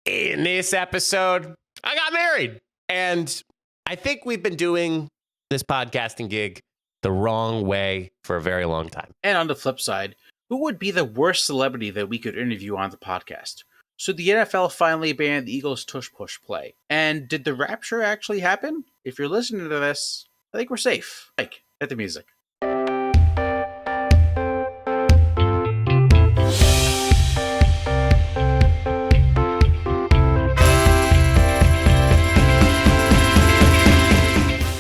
In this episode, I got married. And I think we've been doing this podcasting gig the wrong way for a very long time. And on the flip side, who would be the worst celebrity that we could interview on the podcast? Should the NFL finally ban the Eagles' tush-push play? And did the rapture actually happen? If you're listening to this, I think we're safe. Mike, hit the music.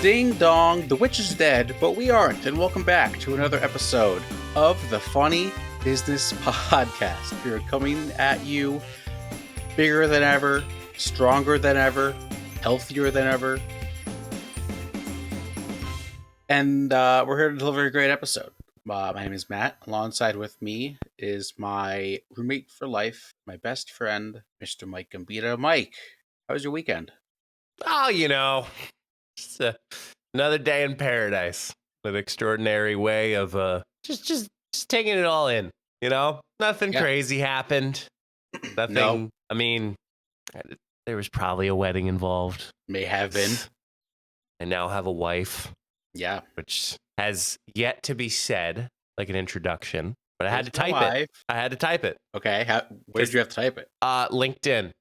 Ding dong, the witch is dead, but we aren't, and welcome back to another episode of the Funny Business Podcast. We're coming at you bigger than ever, stronger than ever, healthier than ever, and we're here to deliver a great episode. My name is Matt. Alongside with me is my roommate for life, my best friend, Mr. Mike Gambita. Mike, how was your weekend? Oh, just another day in paradise. An extraordinary way of just taking it all in. Nothing crazy happened. Nothing. No. I mean, there was probably a wedding involved. May have been. I now have a wife. Yeah, which has yet to be said, like an introduction. But I had to type it. I had to type it. Okay, where did you have to type it? LinkedIn.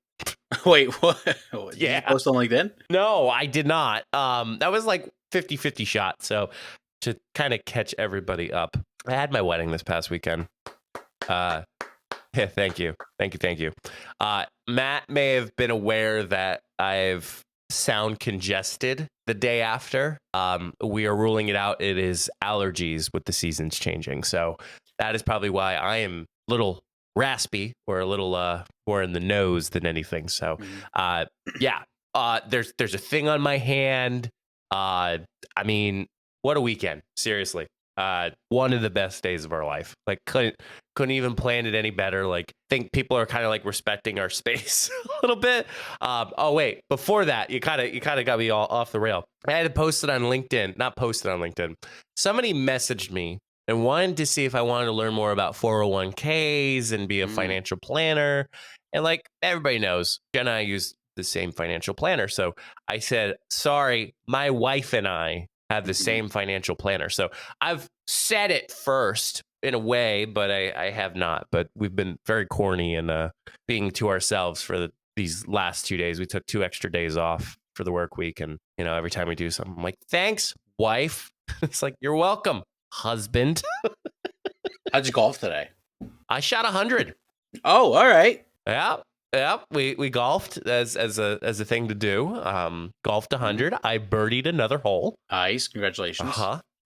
Wait, what? Did you post on LinkedIn? No, I did not. That was like 50-50 shot. So to kind of catch everybody up, I had my wedding this past weekend. Yeah, thank you. Matt may have been aware that I've sound congested the day after. We are ruling it out. It is allergies with the seasons changing. So that is probably why I am a little raspy or a little more in the nose than anything. So there's a thing on my hand. I mean, what a weekend. Seriously. One of the best days of our life. Like couldn't even plan it any better. Like think people are kind of like respecting our space a little bit. Oh wait, before that, you kind of got me all off the rail. I had to post it on LinkedIn, not posted on LinkedIn. Somebody messaged me and wanted to see if I wanted to learn more about 401ks and be a financial planner. And like everybody knows, Jenna and I use the same financial planner. So I said, sorry, my wife and I have the same financial planner. So I've said it first in a way, but I have not. But we've been very corny and being to ourselves for these last 2 days. We took 2 extra days off for the work week. And, every time we do something, I'm like, thanks, wife. It's like, you're welcome, husband. How'd you golf today? I shot 100. Oh, all right. Yeah, we golfed as a thing to do. Golfed 100. I birdied another hole. Nice, congratulations.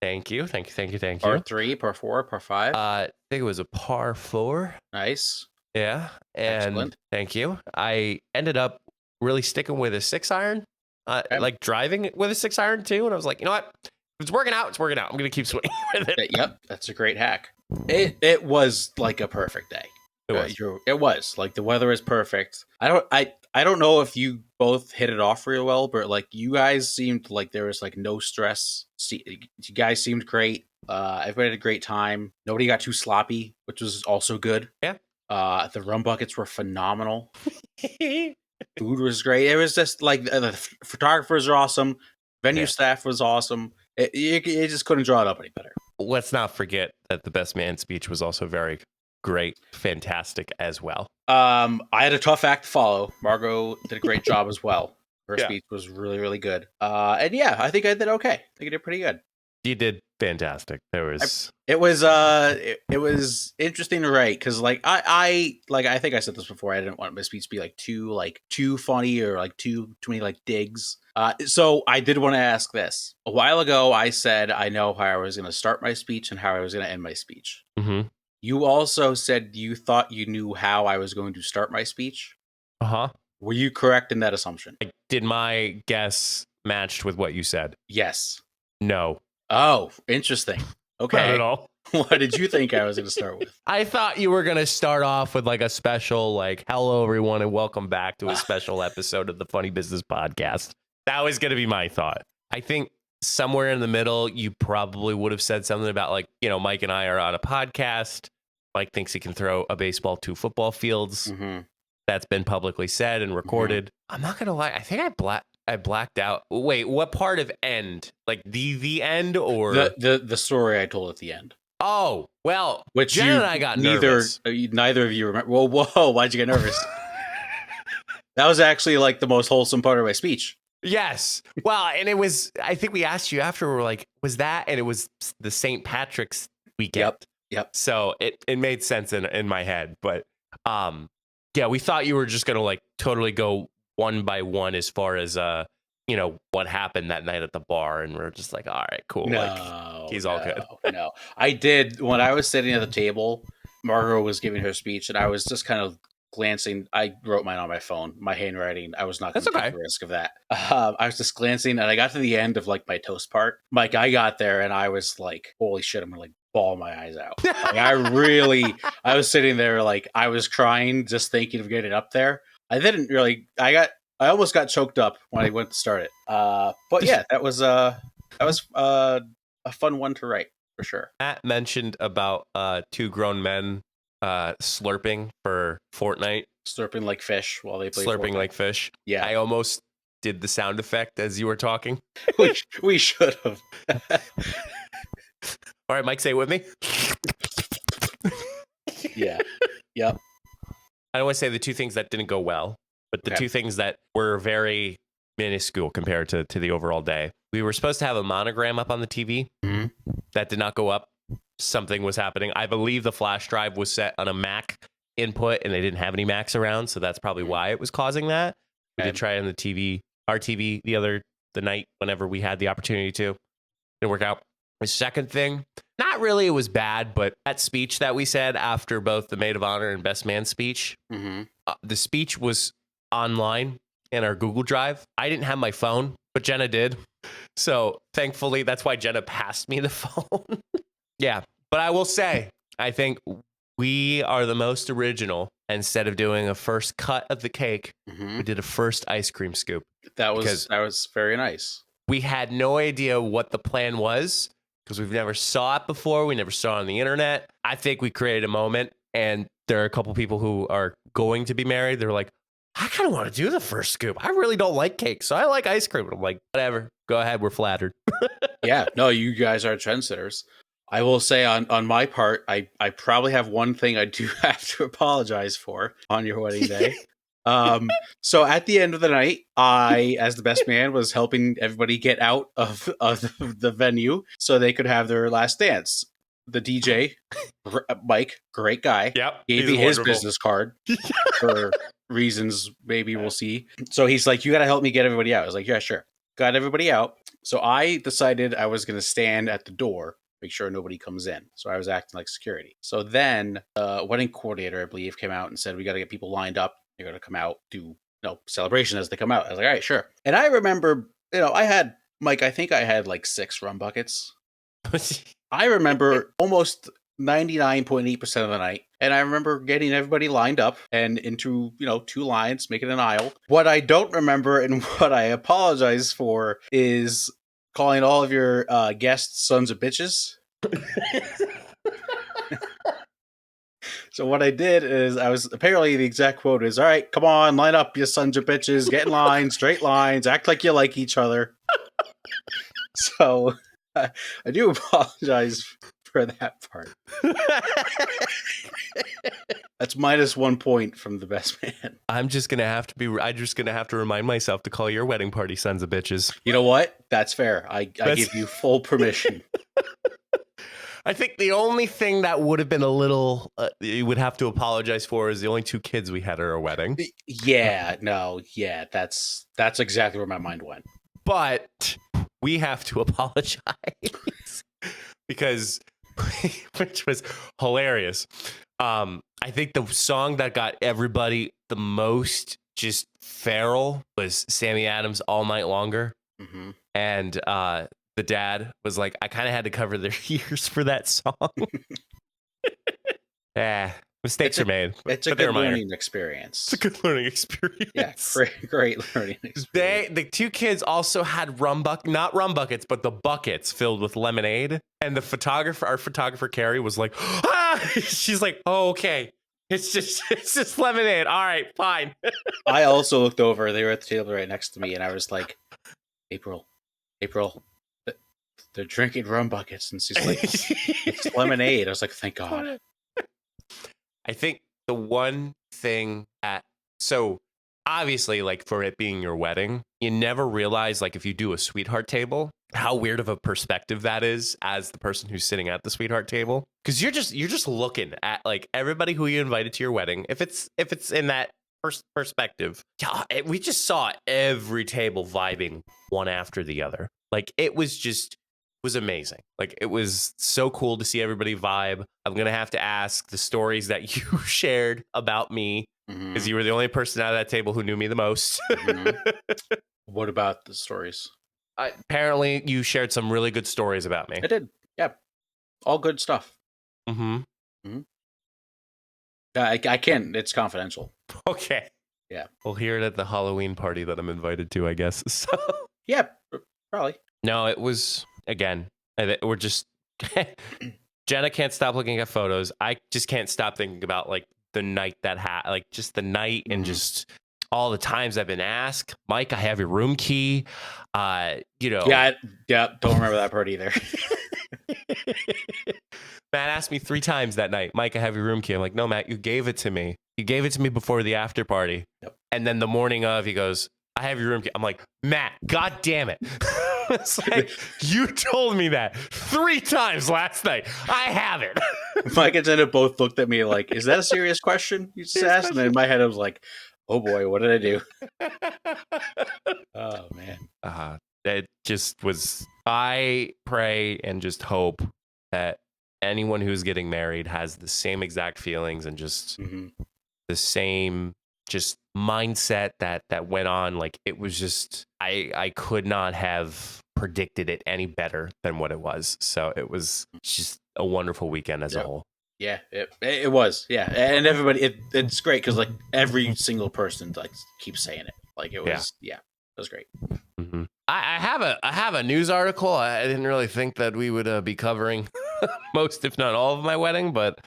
Thank you. Par 3, par 4, par 5. I think it was a par 4. Nice. Yeah, and excellent. Thank you. I ended up really sticking with a 6-iron, like driving with a 6-iron too. And I was like, you know what? If it's working out, it's working out. I'm gonna keep swinging with it. Yep, that's a great hack. It was like a perfect day. It was like the weather is perfect. I don't know if you both hit it off real well, but like you guys seemed like there was like no stress. You guys seemed great. Everybody had a great time. Nobody got too sloppy, which was also good. Yeah. The rum buckets were phenomenal. Food was great. It was just like the photographers are awesome. Venue staff was awesome. You just couldn't draw it up any better. Let's not forget that the best man speech was also very great, fantastic as well. I had a tough act to follow. Margot did a great job as well. Her speech was really, really good. And yeah, I think I did okay. I think I did pretty good. You did fantastic. It was interesting to write because I think I said this before. I didn't want my speech to be too funny or too many digs. So I did want to ask this. A while ago, I said I know how I was going to start my speech and how I was going to end my speech. Mm-hmm. You also said you thought you knew how I was going to start my speech. Were you correct in that assumption? Did my guess matched with what you said? Yes. No. Oh, interesting. Okay. Not at all. What did you think I was going to start with? I thought you were going to start off with a special, hello, everyone, and welcome back to a special episode of the Funny Business Podcast. That was going to be my thought. I think somewhere in the middle, you probably would have said something about Mike and I are on a podcast. Mike thinks he can throw a baseball 2 football fields. Mm-hmm. that's been publicly said and recorded. I'm not gonna lie, I think I blacked out. Wait, what part of end? Like the end, or the story I told at the end? Oh, well, Which Jen and I got nervous. Neither of you remember. Whoa! Why'd you get nervous? That was actually like the most wholesome part of my speech. Yes. Well, and it was, I think we asked you after, we're like, was that? And it was the St. Patrick's weekend. Yep. So it made sense in my head. But yeah, we thought you were just going to like totally go one by one as far as, what happened that night at the bar. And we're just like, all right, cool. No, he's all good. No, I did. When I was sitting at the table, Margot was giving her speech and I was just kind of glancing. I wrote mine on my phone, my handwriting. I was not going to take the risk of that. I was just glancing and I got to the end of like my toast part. Like I got there and I was like, holy shit, I'm going to like bawl my eyes out. Like, I was sitting there like I was crying just thinking of getting up there. I almost got choked up when I went to start it. But yeah, that was a fun one to write for sure. Matt mentioned about two grown men slurping for Fortnite. Slurping like fish while they play Slurping Fortnite. like fish. Yeah. I almost did the sound effect as you were talking. we should have. All right, Mike, say it with me. Yeah. Yep. I don't want to say the two things that didn't go well, but the two things that were very minuscule compared to the overall day. We were supposed to have a monogram up on the TV. Mm-hmm. That did not go up. Something was happening. I believe the flash drive was set on a Mac input and they didn't have any Macs around. So that's probably why it was causing that. We did try it on our TV the night whenever we had the opportunity to. Didn't work out. The second thing, not really, it was bad, but that speech that we said after both the Maid of Honor and Best Man speech, the speech was online in our Google Drive. I didn't have my phone, but Jenna did. So thankfully, that's why Jenna passed me the phone. Yeah, but I will say, I think we are the most original. Instead of doing a first cut of the cake, we did a first ice cream scoop. That was very nice. We had no idea what the plan was because we've never saw it before. We never saw it on the internet. I think we created a moment, and there are a couple people who are going to be married. They're like, I kind of want to do the first scoop. I really don't like cake, so I like ice cream. And I'm like, whatever. Go ahead. We're flattered. Yeah. No, you guys are trendsetters. I will say on my part, I probably have one thing I do have to apologize for on your wedding day. So at the end of the night, I, as the best man, was helping everybody get out of the venue so they could have their last dance. The DJ, Mike, great guy, gave me his business card for reasons maybe we'll see. So he's like, you got to help me get everybody out. I was like, yeah, sure. Got everybody out. So I decided I was going to stand at the door, make sure nobody comes in. So I was acting like security. So then the wedding coordinator, I believe, came out and said, we got to get people lined up. They're going to come out, do celebration as they come out. I was like, all right, sure. And I remember, I think I had like 6 rum buckets. I remember almost 99.8% of the night. And I remember getting everybody lined up and into, 2 lines, making an aisle. What I don't remember and what I apologize for is calling all of your guests sons of bitches. So what I did is apparently the exact quote is, all right, come on, line up, you sons of bitches, get in line, straight lines, act like you like each other. So I do apologize for that part. That's -1 point from the best man. I'm just gonna have to remind myself to call your wedding party sons of bitches. You know what? That's fair. I give you full permission. I think the only thing that would have been a little you would have to apologize for is the only 2 kids we had at our wedding. Yeah, that's exactly where my mind went. But we have to apologize because which was hilarious. I think the song that got everybody the most just feral was Sammy Adams' All Night Longer. Mm-hmm. And the dad was like, I kind of had to cover their ears for that song. Yeah, mistakes are made. It's a good learning experience. It's a good learning experience. Yeah, great learning experience. The 2 kids also had not rum buckets, but the buckets filled with lemonade. And our photographer Carrie was like, ah! She's like, oh, okay. It's just lemonade. All right, fine. I also looked over. They were at the table right next to me, and I was like, April, they're drinking rum buckets. And she's like, it's lemonade. I was like, thank God. I think the one thing so obviously, like, for it being your wedding, you never realize, like, if you do a sweetheart table, how weird of a perspective that is as the person who's sitting at the sweetheart table. Because you're just looking at, like, everybody who you invited to your wedding. If it's in that perspective, we just saw every table vibing one after the other. Like, it was amazing. Like, it was so cool to see everybody vibe. I'm gonna have to ask the stories that you shared about me, because you were the only person at that table who knew me the most. What about the stories? Apparently, you shared some really good stories about me. I did. Yeah, all good stuff. I can't. It's confidential. Okay. Yeah. We'll hear it at the Halloween party that I'm invited to, I guess. So. Yeah, probably. No, it was, again, we're just Jenna can't stop looking at photos. I just can't stop thinking about, like, the night like, just the night and just all the times I've been asked, Mike, I have your room key. Yeah, don't remember that part either. Matt asked me 3 times that night, Mike, I have your room key. I'm like, no, Matt, you gave it to me. You gave it to me before the after party. Yep. And then the morning of, he goes, I have your room key. I'm like, Matt, God damn it. It's like, you told me that 3 times last night. I have it. Mike and Jenna both looked at me like, is that a serious question you just asked? And then in my head, I was like, oh boy, what did I do? Oh, man. It just was, I pray and just hope that anyone who's getting married has the same exact feelings and just the same just mindset that went on. Like, it was just, I could not have predicted it any better than what it was. So it was just a wonderful weekend as a whole. Yeah, it was. Yeah, and everybody, it's great because, like, every single person, like, keeps saying it. Like, it was, it was great. I have a news article. I didn't really think that we would be covering most, if not all, of my wedding, but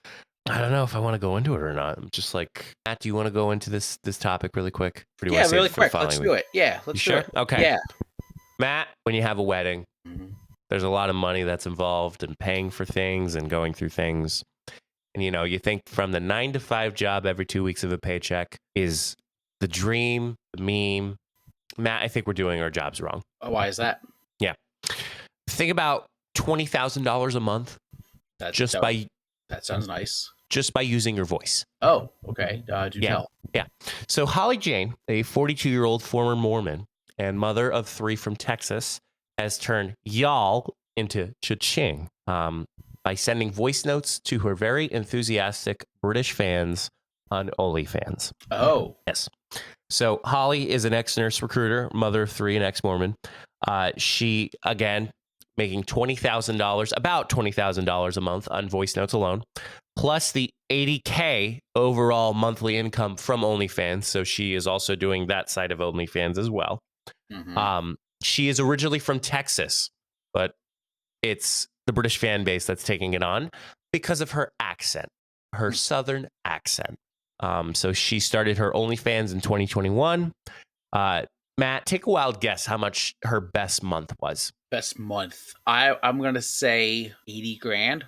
I don't know if I want to go into it or not. I'm just like, Matt, do you want to go into this topic really quick? Yeah, really quick. Let's do it. Yeah, let's do it. Okay. Yeah. Matt, when you have a wedding, there's a lot of money that's involved in paying for things and going through things. And, you think from the 9-to-5 job every 2 weeks of a paycheck is the dream, the meme. Matt, I think we're doing our jobs wrong. Oh, why is that? Yeah. Think about $20,000 a month. That sounds nice. Just by using your voice. Oh, okay. Do tell. Yeah. So Holly Jane, a 42-year-old former Mormon and mother of 3 from Texas, has turned y'all into cha-ching by sending voice notes to her very enthusiastic British fans on OnlyFans. Oh. Yes. So Holly is an ex-nurse recruiter, mother of 3, and ex-Mormon. She, again, making about $20,000 a month on voice notes alone, plus the $80K overall monthly income from OnlyFans. So she is also doing that side of OnlyFans as well. She is originally from Texas, but it's the British fan base that's taking it on because of her accent, her Southern accent. So she started her OnlyFans in 2021. Matt, take a wild guess how much her best month was. Best month. I'm going to say 80 grand.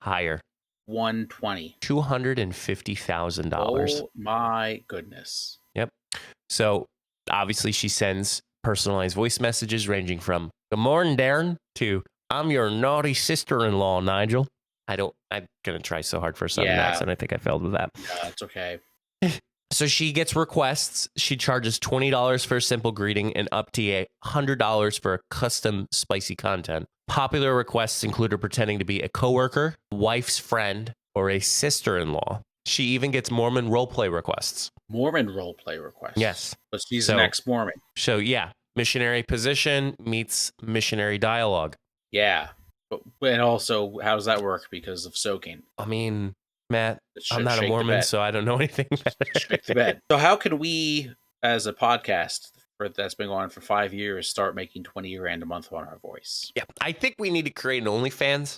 Higher. 120. $250,000. Oh my goodness. Yep. So obviously she sends personalized voice messages ranging from "Good morning, Darren" to "I'm your naughty sister-in-law, Nigel." I'm going to try so hard for a Southern accent. I think I failed with that. Yeah, it's okay. So she gets requests. She charges $20 for a simple greeting and up to $100 for a custom spicy content. Popular requests include her pretending to be a coworker, wife's friend, or a sister-in-law. She even gets Mormon roleplay requests. Mormon roleplay requests? Yes. But she's an ex-Mormon. So, yeah, missionary position meets missionary dialogue. Yeah. And also, how does that work because of soaking? I mean, Matt, I'm not a Mormon, so I don't know anything better. Shake the bed. So how can we, as a podcast that's been going on for 5 years, start making 20 grand a month on our voice? Yeah, I think we need to create an OnlyFans.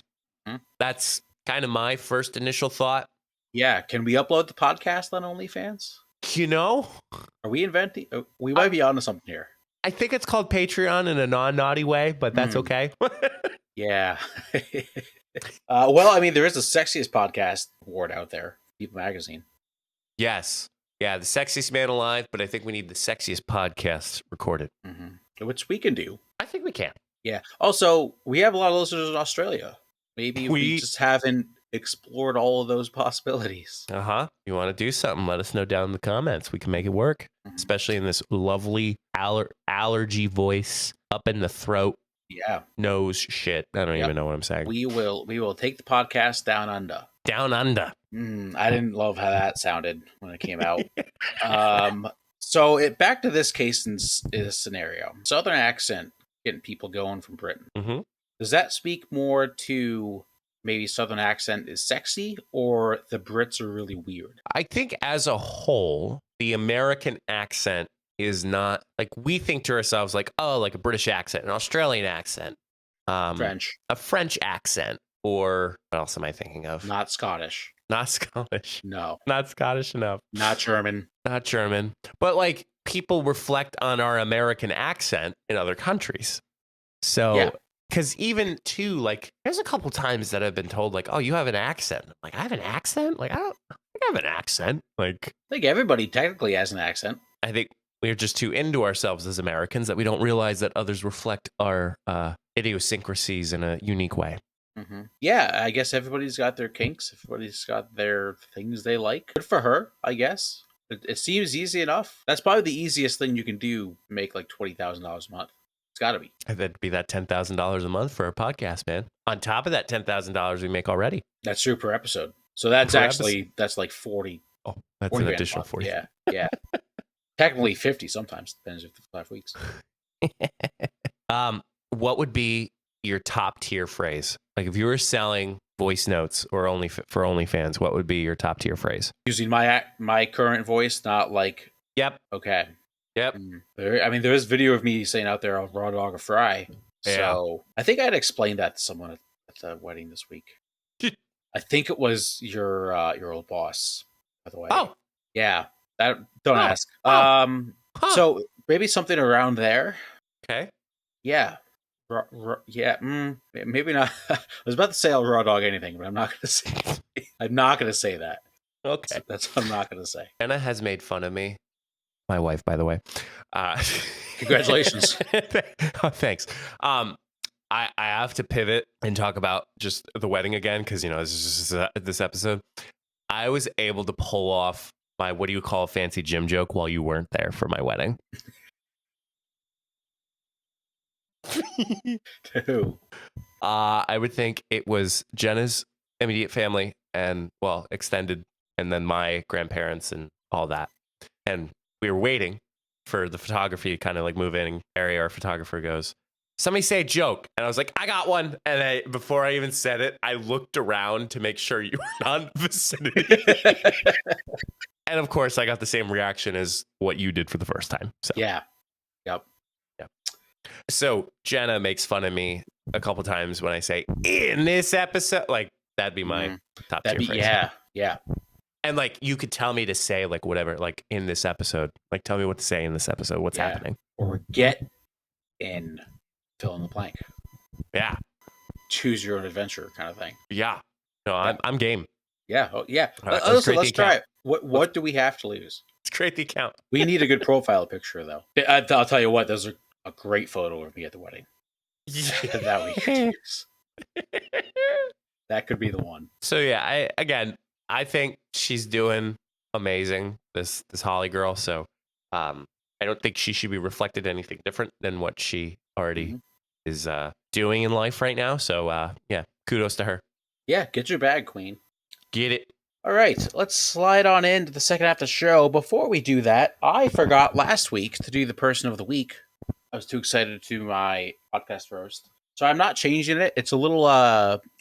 That's kind of my first initial thought. Yeah, can we upload the podcast on OnlyFans? You know, Are we inventing? We might be onto something here. I think it's called Patreon in a non-naughty way, but that's okay. Yeah. Well, I mean, there is the sexiest podcast award out there, People Magazine. Yes. Yeah, the sexiest man alive, but I think we need the sexiest podcast recorded. Which we can do. I think we can. Yeah. Also, we have a lot of listeners in Australia. Maybe we just haven't explored all of those possibilities. You want to do something, let us know down in the comments. We can make it work, especially in this lovely allergy voice up in the throat. Yeah. Nose shit. I don't even know what I'm saying. We will take the podcast down under. Down under. I didn't love how that sounded when it came out. So back to this case in this scenario. Southern accent getting people going from Britain. Does that speak more to maybe Southern accent is sexy or the Brits are really weird? I think as a whole, the American accent is not like we think to ourselves like, oh, like a British accent, an Australian accent, French, a French accent, or what else am I thinking of? Not Scottish. Not Scottish. No. Not Scottish enough. Not German. Not German. But like people reflect on our American accent in other countries. So, because even too, like, there's a couple times that I've been told, like, oh, you have an accent. I'm like, I have an accent? Like, I don't think I have an accent. Like, I think everybody technically has an accent. I think we're just too into ourselves as Americans that we don't realize that others reflect our idiosyncrasies in a unique way. Yeah, I guess everybody's got their kinks. Everybody's got their things they like. Good for her, I guess. It seems easy enough. That's probably the easiest thing you can do, make like $20,000 a month. It's got to be. That'd be that $10,000 a month for a podcast, man. On top of that $10,000 we make already. That's true per episode. So that's that's like 40. Oh, that's an additional 40. Yeah. Technically 50 sometimes. Depends if it's 5 weeks. What would be your top tier phrase? Like if you were selling voice notes or for OnlyFans, what would be your top tier phrase? Using my current voice, not like. Yep. Okay. Yep. I mean, there is video of me saying out there, "I'll raw dog or fry." So I think I had explained that to someone at the wedding this week. I think it was your old boss, by the way. Oh, yeah. Don't ask. So maybe something around there. Okay. Yeah. Maybe not. I was about to say I'll raw dog anything, but I'm not going to say. I'm not going to say that. Okay. That's what I'm not going to say. Anna has made fun of me. My wife, by the way. Congratulations. Oh, thanks. I have to pivot and talk about just the wedding again because this is just this episode. I was able to pull off my what do you call a fancy gym joke while you weren't there for my wedding. I would think it was Jenna's immediate family and extended, and then my grandparents and all that. And we were waiting for the photography to kind of like move in. Area our photographer goes, somebody say a joke. And I was like, I got one. And before I even said it, I looked around to make sure you were not in the vicinity. And of course, I got the same reaction as what you did for the first time. So yeah. Yep. So Jenna makes fun of me a couple times when I say in this episode, like that'd be my top tier phrase. Yeah. And like you could tell me to say like whatever, like in this episode, like tell me what to say in this episode. What's happening? Or get in, fill in the blank. Yeah. Choose your own adventure kind of thing. Yeah. No, I'm game. Yeah. Oh, yeah. Let's try it. What do we have to lose? Let's create the account. We need a good profile picture though. I'll tell you what, those are a great photo of me at the wedding. Yeah. That we could use. That could be the one. So yeah, I think she's doing amazing, this Holly girl. So I don't think she should be reflected anything different than what she already is doing in life right now. So yeah, kudos to her. Yeah, get your bag, queen. Get it. All right, let's slide on into the second half of the show. Before we do that, I forgot last week to do the person of the week. I was too excited to do my podcast roast. So I'm not changing it. It's a little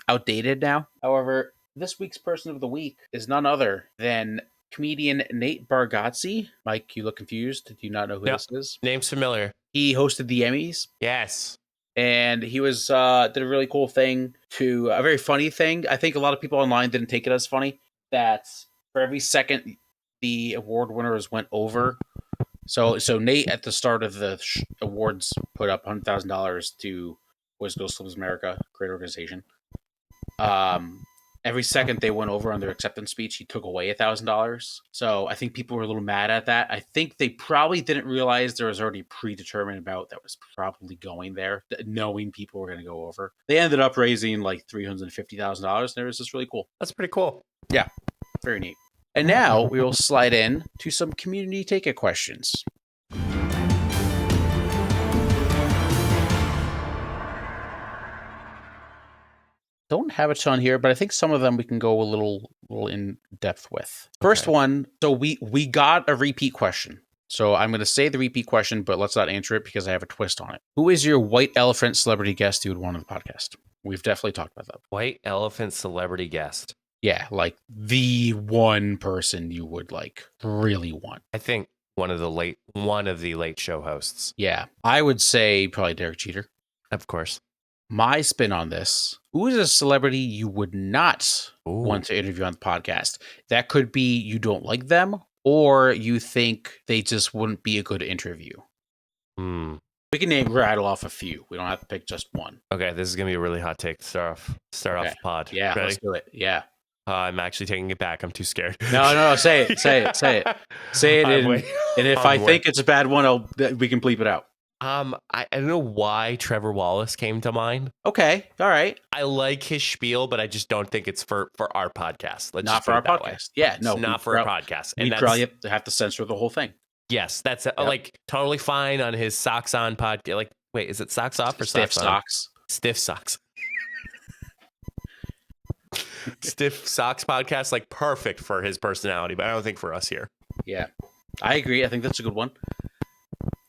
outdated now. However, this week's person of the week is none other than comedian Nate Bargatze. Mike, you look confused. Do you not know who this is? Name's familiar. He hosted the Emmys. Yes. And he was did a really cool thing a very funny thing. I think a lot of people online didn't take it as funny. that for every second the award winners went over. So Nate at the start of the awards put up $100,000 to Boys Girls Clubs America, great organization. Every second they went over on their acceptance speech, he took away $1,000. So I think people were a little mad at that. I think they probably didn't realize there was already predetermined amount that was probably going there, knowing people were going to go over. They ended up raising like $350,000, and it was just really cool. That's pretty cool. Yeah, very neat. And now we will slide in to some community take-it questions. Don't have a ton here, but I think some of them we can go a little in depth with. First one, so we got a repeat question. So I'm going to say the repeat question, but let's not answer it because I have a twist on it. Who is your white elephant celebrity guest you would want on the podcast? We've definitely talked about that. White elephant celebrity guest. Yeah, like the one person you would like really want. I think one of the late show hosts. Yeah, I would say probably Derek Jeter. Of course. My spin on this, who is a celebrity you would not want to interview on the podcast? That could be you don't like them or you think they just wouldn't be a good interview. We can rattle off a few. We don't have to pick just one. Okay, this is going to be a really hot take to start off the pod. Yeah, ready? Let's do it. Yeah. I'm actually taking it back. I'm too scared. No. Say it. Say it. And if I think it's a bad one, we can bleep it out. I don't know why Trevor Wallace came to mind. Okay, all right. I like his spiel, but I just don't think it's for our podcast. Not for our podcast. Yeah, no, it's not for a podcast. And we'd probably have to censor the whole thing. Yes, that's like totally fine on his Socks On podcast. Like, wait, is it Socks Off or Stiff Socks Socks? On? Stiff Socks. Stiff Socks podcast, like perfect for his personality, but I don't think for us here. Yeah, I agree. I think that's a good one.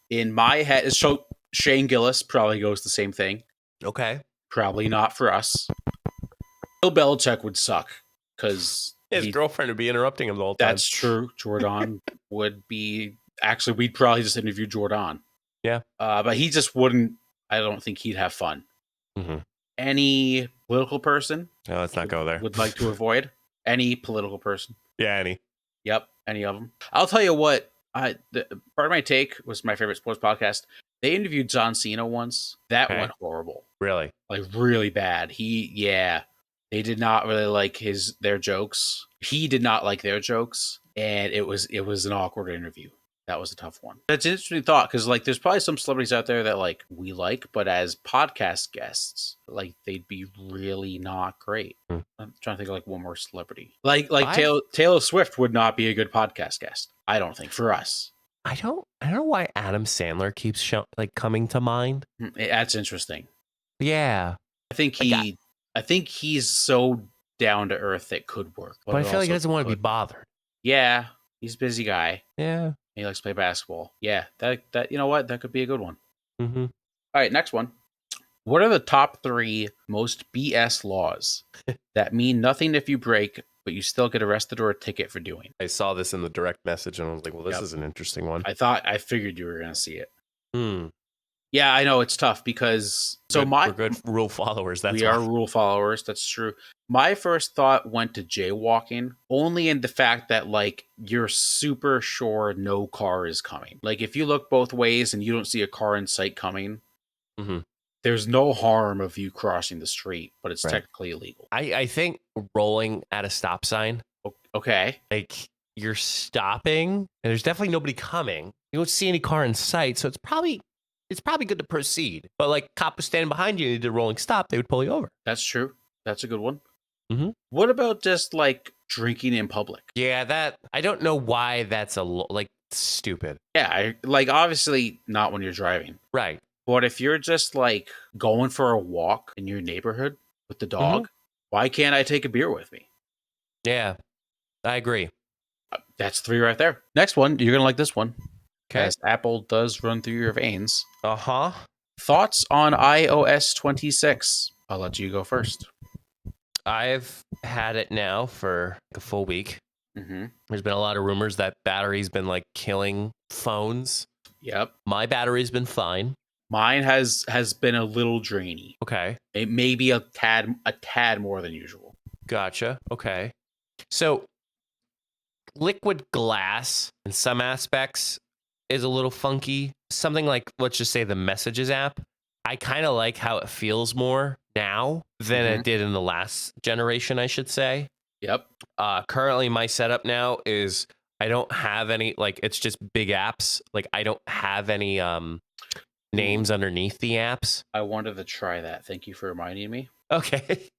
In my head, so Shane Gillis probably goes the same thing. Okay. Probably not for us. Bill Belichick would suck because his girlfriend would be interrupting him the whole time. That's true. Jordan would be. Actually, we'd probably just interview Jordan. Yeah. But he just wouldn't. I don't think he'd have fun. Mm-hmm. Any political person? No, let's not go there. Would like to avoid any political person. Yeah, any. Yep, any of them. I'll tell you what. Part of my take was my favorite sports podcast. They interviewed John Cena once. That went horrible. Really? Like really bad. They did not really like their jokes. He did not like their jokes, and it was an awkward interview. That was a tough one. That's an interesting thought because like there's probably some celebrities out there that like we like, but as podcast guests, like they'd be really not great. I'm trying to think of like one more celebrity. Like Taylor Swift would not be a good podcast guest. I don't think for us. I don't know why Adam Sandler keeps coming to mind. That's interesting. Yeah. I think he's so down to earth that could work. But I feel like he doesn't want to be bothered. Yeah. He's a busy guy. Yeah. He likes to play basketball. Yeah. That you know what? That could be a good one. Mm-hmm. All right, next one. What are the top 3 most BS laws that mean nothing if you break, but you still get arrested or a ticket for doing? I saw this in the direct message and I was like, well, this is an interesting one. I figured you were going to see it. Hmm. Yeah, I know it's tough because we're good rule followers. We are rule followers. That's true. My first thought went to jaywalking, only in the fact that like you're super sure no car is coming. Like if you look both ways and you don't see a car in sight coming, there's no harm of you crossing the street, but it's technically illegal. I think rolling at a stop sign. Okay. Like you're stopping and there's definitely nobody coming. You don't see any car in sight, so it's probably good to proceed. But like cop was standing behind you and you did a rolling stop, they would pull you over. That's true. That's a good one. Mm-hmm. What about just like drinking in public? Yeah, I don't know why that's stupid. Yeah, obviously not when you're driving. Right. But if you're just like going for a walk in your neighborhood with the dog, why can't I take a beer with me? Yeah, I agree. That's 3 right there. Next one, you're going to like this one. Okay. As Apple does run through your veins. Uh-huh. Thoughts on iOS 26? I'll let you go first. I've had it now for a full week. Mm-hmm. There's been a lot of rumors that battery's been like killing phones. Yep. My battery's been fine. Mine has been a little drainy. Okay. It may be a tad more than usual. Gotcha. Okay. So liquid glass in some aspects is a little funky. Something like, let's just say the Messages app. I kind of like how it feels more now than it did in the last generation, I should say. Yep. Currently, my setup now is I don't have any, like, it's just big apps. Like, I don't have any names underneath the apps. I wanted to try that. Thank you for reminding me. Okay.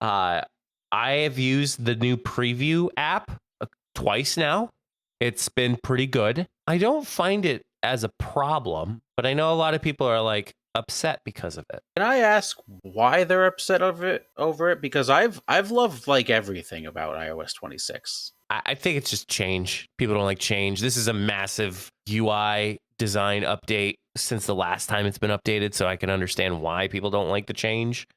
I have used the new preview app twice now. It's been pretty good. I don't find it as a problem, but I know a lot of people are like upset because of it. Can I ask why they're upset over it? Because I've loved like everything about iOS 26. I think it's just change. People don't like change. This is a massive UI design update since the last time it's been updated, so I can understand why people don't like the change.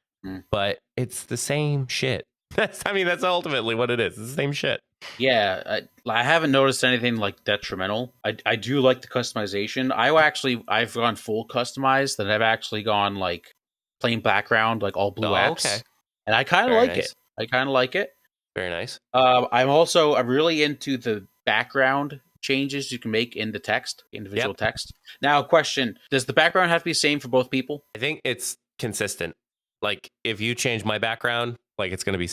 But it's the same shit. That's ultimately what it is. It's the same shit. Yeah, I haven't noticed anything like detrimental. I do like the customization. I've gone full customized, and I've actually gone like plain background, like all blue apps. Okay. And I kind of like it. I kind of like it. Very nice. I'm really into the background changes you can make in the text, individual text. Now, question: does the background have to be the same for both people? I think it's consistent. Like, if you change my background, like, it's going to be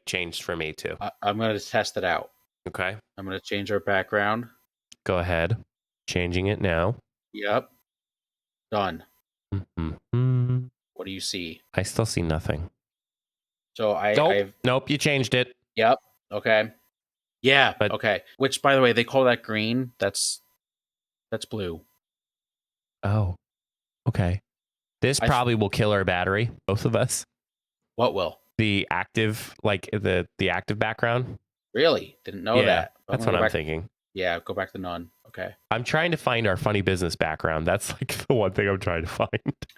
changed for me too. I'm going to test it out. Okay. I'm going to change our background. Go ahead. Changing it now. Yep. Done. Mm-hmm. What do you see? I still see nothing. So Nope, you changed it. Yep. Okay. Yeah. Okay. Which, by the way, they call that green. That's blue. Oh. Okay. This probably will kill our battery, both of us. What will? The active, like the active background. Really? Didn't know that. That's what I'm thinking. Yeah, go back to none. Okay. I'm trying to find our funny business background. That's like the one thing I'm trying to find.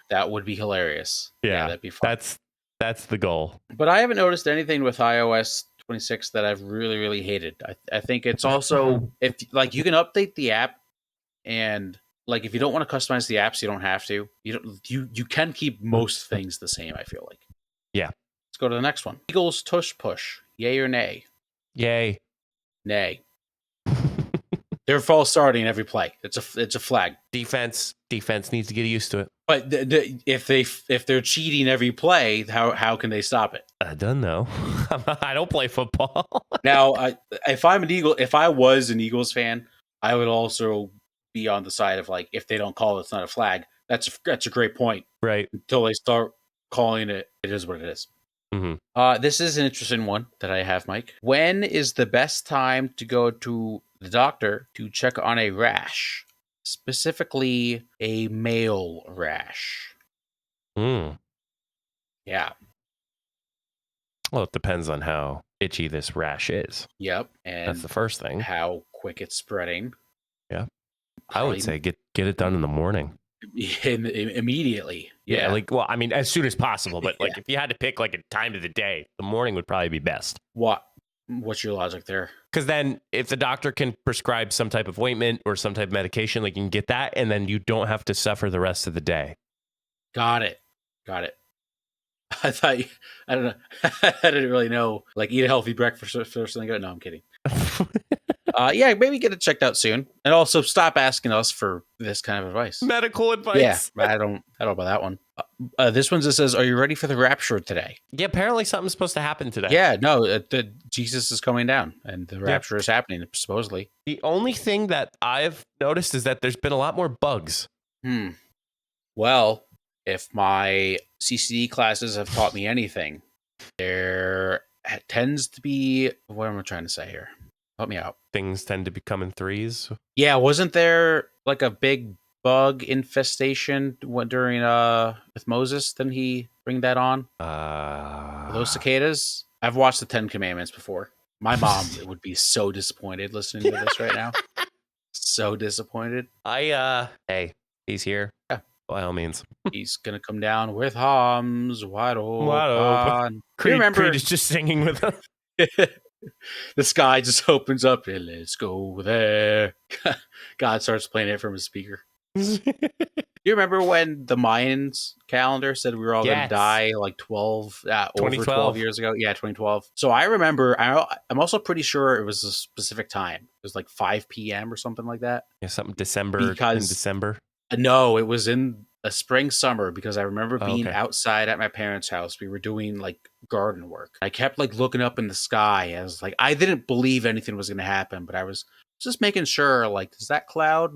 That would be hilarious. Yeah, that'd be fun. That's the goal. But I haven't noticed anything with iOS 26 that I've really, really hated. I think it's also, if like you can update the app, and like if you don't want to customize the apps, you don't have to. You can keep most things the same, I feel like. Yeah. Let's go to the next one. Eagles tush push. Yay or nay? Yay. Nay. They're false starting every play. It's a flag. Defense needs to get used to it. But if they're cheating every play, how can they stop it? I don't know. I don't play football. Now, if I was an Eagles fan, I would also be on the side of like, if they don't call it, it's not a flag. That's a great point. Right. Until they start calling it, it is what it is. Mm-hmm. This is an interesting one that I have, Mike. When is the best time to go to the doctor to check on a rash? Specifically, a male rash. Yeah. Well, it depends on how itchy this rash is. Yep. And that's the first thing. How quick it's spreading. Yeah. I would say get it done in the morning. Immediately. Yeah. Like, well, I mean, as soon as possible. But like, if you had to pick like a time of the day, the morning would probably be best. What's your logic there? Because then if the doctor can prescribe some type of ointment or some type of medication, like you can get that, and then you don't have to suffer the rest of the day. Got it. I don't know. I didn't really know. Like, eat a healthy breakfast or something. No, I'm kidding. Yeah, maybe get it checked out soon. And also stop asking us for this kind of advice. Medical advice. Yeah, I don't know about that one. This one just says, are you ready for the rapture today? Yeah, apparently something's supposed to happen today. Yeah, no, Jesus is coming down and the rapture is happening, supposedly. The only thing that I've noticed is that there's been a lot more bugs. Well, if my CCD classes have taught me anything, there tends to be, what am I trying to say here? Help me out. Things tend to become in threes. Yeah, wasn't there like a big bug infestation during with Moses? Didn't he bring that on? Those cicadas? I've watched the 10 Commandments before. My mom would be so disappointed listening to this right now. So disappointed. Hey, he's here. Yeah. By all means. He's gonna come down with arms wide open. Creed is just singing with him. The sky just opens up and let's go there. God starts playing it from his speaker. You remember when the Mayans calendar said we were all going to die like over 12 years ago? Yeah, 2012. So I remember, I'm also pretty sure it was a specific time. It was like 5 p.m. or something like that. Yeah, something in December. No, it was in a spring, summer, because I remember being outside at my parents' house. We were doing like garden work. I kept like looking up in the sky. I was like, I didn't believe anything was going to happen, but I was just making sure, like, does that cloud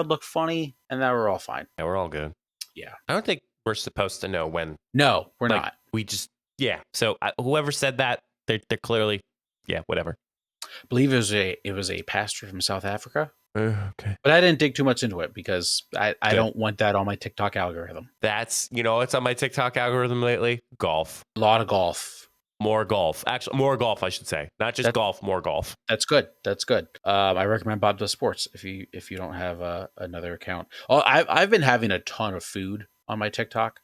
look funny? And then we're all fine. Yeah, we're all good. Yeah. I don't think we're supposed to know when. No, we're not. We just, So whoever said that, they're clearly, whatever. I believe it was a pastor from South Africa. Okay. But I didn't dig too much into it because I don't want that on my TikTok algorithm. That's, it's on my TikTok algorithm lately. Golf. A lot of golf. More golf. Actually, more golf, I should say. Not just golf, more golf. That's good. I recommend Bob Does Sports if you don't have another account. Oh, I've been having a ton of food on my TikTok,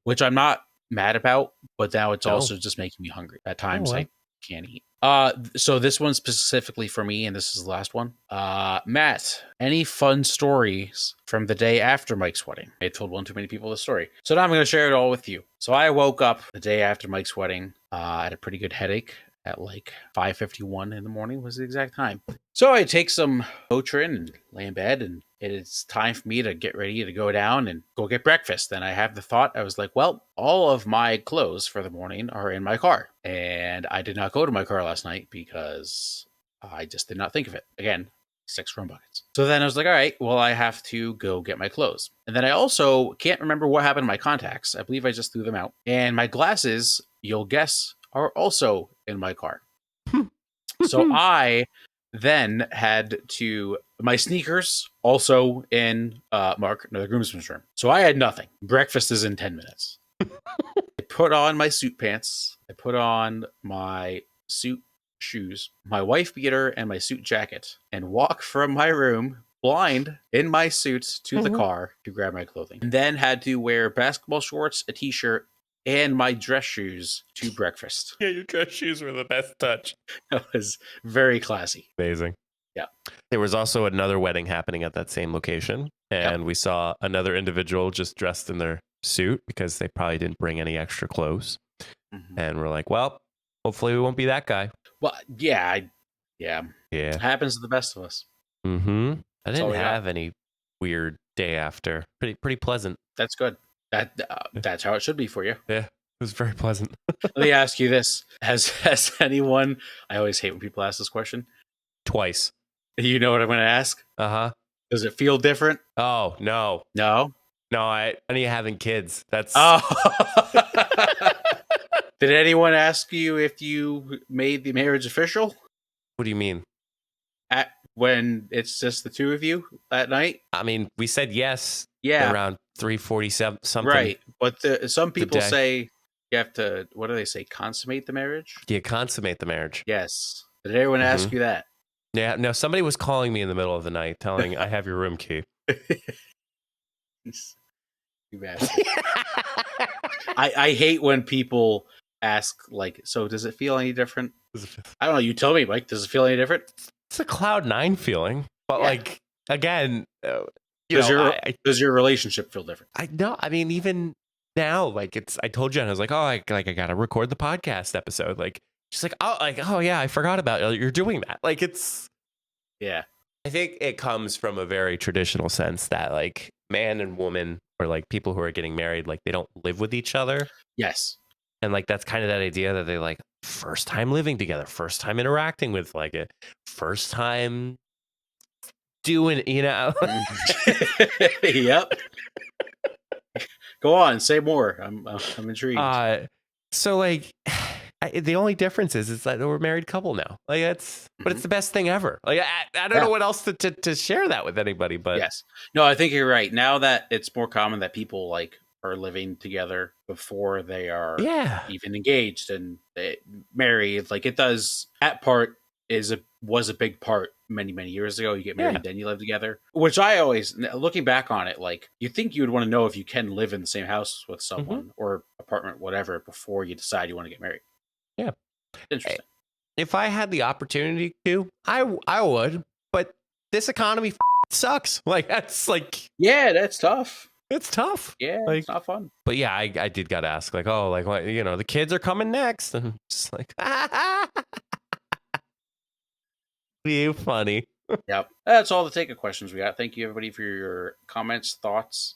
which I'm not mad about, but now it's also just making me hungry. At times I can't eat. So this one's specifically for me, and this is the last one. Matt, any fun stories from the day after Mike's wedding? I told one too many people the story, so now I'm going to share it all with you. So I woke up the day after Mike's wedding. I had a pretty good headache at like 5:51 in the morning was the exact time. So I take some Motrin and lay in bed, and it is time for me to get ready to go down and go get breakfast. And I have the thought, I was like, well, all of my clothes for the morning are in my car. And I did not go to my car last night because I just did not think of it. Again, 6 rum buckets. So then I was like, all right, well, I have to go get my clothes. And then I also can't remember what happened to my contacts. I believe I just threw them out. And my glasses, you'll guess, are also in my car. So I then had to, my sneakers also in the groomsman's room. So I had nothing. Breakfast is in 10 minutes. I put on my suit pants. I put on my suit shoes, my wife beater, and my suit jacket, and walk from my room blind in my suit to the car to grab my clothing. And then had to wear basketball shorts, a t-shirt, and my dress shoes to breakfast. Yeah, your dress shoes were the best touch. That was very classy. Amazing. Yeah. There was also another wedding happening at that same location, and we saw another individual just dressed in their suit because they probably didn't bring any extra clothes. And we're like, well, hopefully we won't be that guy. Well, yeah. It happens to the best of us. I didn't have any weird day after. Pretty pleasant. That's good. That's how it should be for you. Yeah, it was very pleasant. Let me ask you this: Has anyone? I always hate when people ask this question. Twice. You know what I'm going to ask? Does it feel different? Oh no. I need having kids. That's. Did anyone ask you if you made the marriage official? What do you mean? When it's just the two of you at night? I mean, we said yes. Yeah. Around 3:47 something. Right. But some people say you have to, what do they say? Consummate the marriage? Yeah, consummate the marriage. Yes. Did anyone ask you that? Yeah. No, somebody was calling me in the middle of the night telling I have your room key. You bastard. I hate when people ask, like, so does it feel any different? I don't know. You tell me, Mike. Does it feel any different? It's a Cloud 9 feeling. But like, again, does your relationship feel different? I mean, even now, like I told Jen, I was like, oh, I got to record the podcast episode. Like, she's like, oh yeah, I forgot about it. You're doing that. Like, it's. Yeah. I think it comes from a very traditional sense that like man and woman or like people who are getting married, like they don't live with each other. Yes. And like, that's kind of that idea that they like first time living together, first time interacting with like it, first time doing, Yep. Go on, say more. I'm intrigued. So like, the only difference is that we're a married couple now. Like but it's the best thing ever. Like I don't know what else to share that with anybody. But yes, no, I think you're right. Now that it's more common that people like are living together before they are even engaged and married, like it does. That part was a big part many years ago. You get married, then you live together. Which I always, looking back on it, like you think you would want to know if you can live in the same house with someone or apartment, whatever, before you decide you want to get married. Yeah, interesting. If I had the opportunity to, I would. But this economy sucks. Like, that's like, Yeah, that's tough. it's tough. Yeah, like, it's not fun. But yeah, I did got to ask, like, oh, like, what, you know, the kids are coming next. And I'm just like, you funny. Yep. That's all the take questions we got. Thank you, everybody, for your comments, thoughts.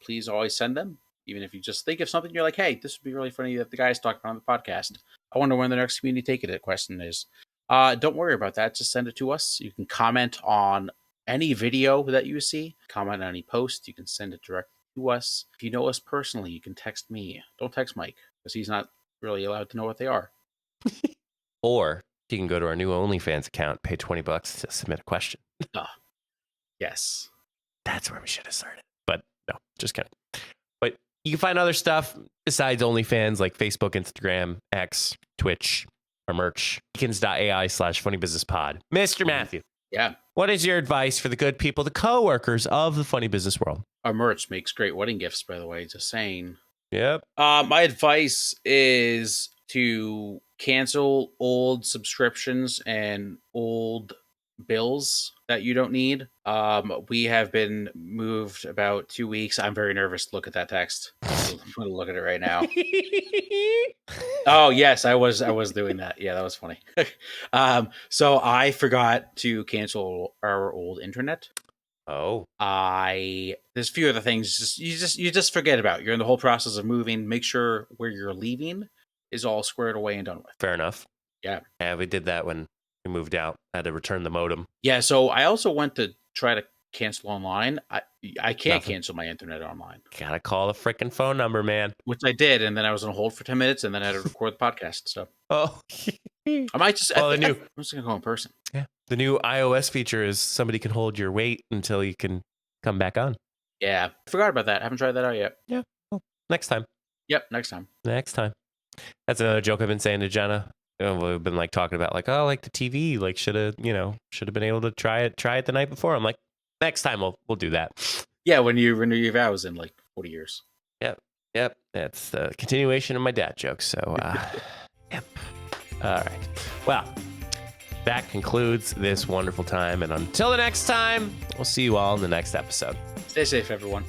Please always send them. Even if you just think of something, you're like, hey, this would be really funny that the guys talking on the podcast. I wonder when the next community take it question is. Don't worry about that. Just send it to us. You can comment on any video that you see, comment on any post. You can send it directly to us. If you know us personally, you can text me. Don't text Mike because he's not really allowed to know what they are. Or you can go to our new OnlyFans account, pay $20 to submit a question. Yes. That's where we should have started. But no, just kidding. But you can find other stuff besides OnlyFans like Facebook, Instagram, X, Twitch, our merch, beacons.ai/funnybusinesspod. Mr. Matthew. Yeah. What is your advice for the good people, the coworkers of the funny business world? Our merch makes great wedding gifts, by the way, just saying. Yep. My advice is to cancel old subscriptions and old bills that you don't need. We have been moved about 2 weeks. I'm very nervous to look at that text. I'm going to look at it right now. Oh, yes, I was doing that. Yeah, that was funny. So I forgot to cancel our old internet. Oh. There's a few other things you just forget about. You're in the whole process of moving. Make sure where you're leaving is all squared away and done with. Fair enough. Yeah. Yeah, we did that when we moved out. I had to return the modem. Yeah, so I also went to try to cancel online. I can't cancel my internet online. Gotta call the freaking phone number, man. Which I did, and then I was on hold for 10 minutes, and then I had to record the podcast. So oh, I might just. Well, I'm just gonna go in person. Yeah, the new iOS feature is somebody can hold your weight until you can come back on. Yeah, I forgot about that. I haven't tried that out yet. Yeah, well, next time. Yep, next time. Next time. That's another joke I've been saying to Jenna. We've been like talking about like, oh, like the TV, like should have been able to try it the night before. I'm like, next time we'll do that. Yeah, when you renew your vows in like 40 years. Yep. That's the continuation of my dad joke. So, yep. All right. Well, that concludes this wonderful time. And until the next time, we'll see you all in the next episode. Stay safe, everyone.